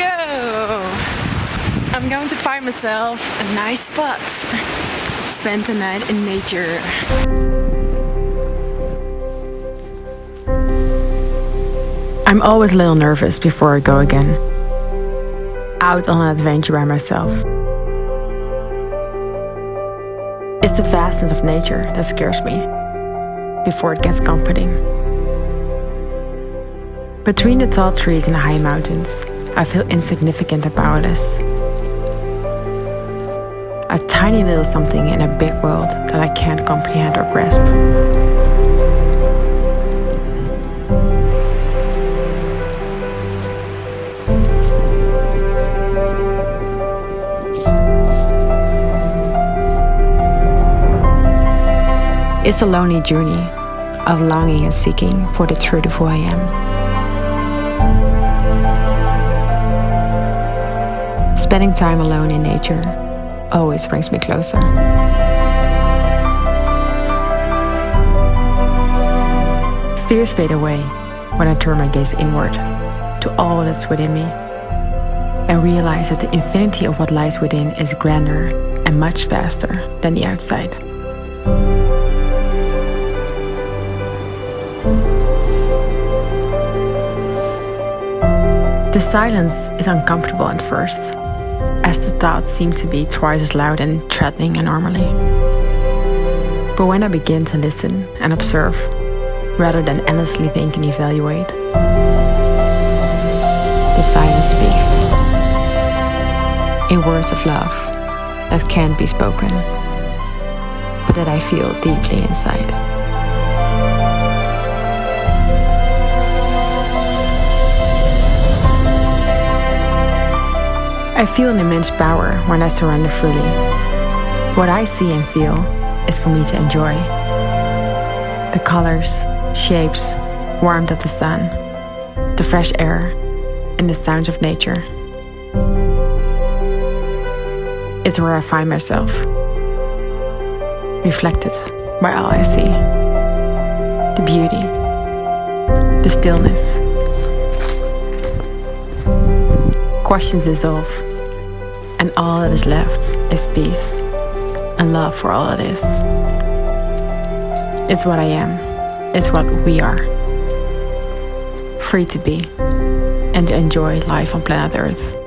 go! I'm going to find myself a nice spot. Spend the night in nature. I'm always a little nervous before I go again. Out on an adventure by myself. It's the vastness of nature that scares me, before it gets comforting. Between the tall trees and the high mountains, I feel insignificant and powerless. A tiny little something in a big world that I can't comprehend or grasp. It's a lonely journey of longing and seeking for the truth of who I am. Spending time alone in nature always brings me closer. Fears fade away when I turn my gaze inward to all that's within me and realize that the infinity of what lies within is grander and much vaster than the outside. The silence is uncomfortable at first, as the thoughts seem to be twice as loud and threatening and normally. But when I begin to listen and observe, rather than endlessly think and evaluate, the silence speaks in words of love that can't be spoken, but that I feel deeply inside. I feel an immense power when I surrender fully. What I see and feel is for me to enjoy. The colors, shapes, warmth of the sun, the fresh air, and the sounds of nature. It's where I find myself, reflected by all I see. The beauty, the stillness. Questions dissolve, and all that is left is peace and love for all it is. It's what I am, it's what we are. Free to be and to enjoy life on planet Earth.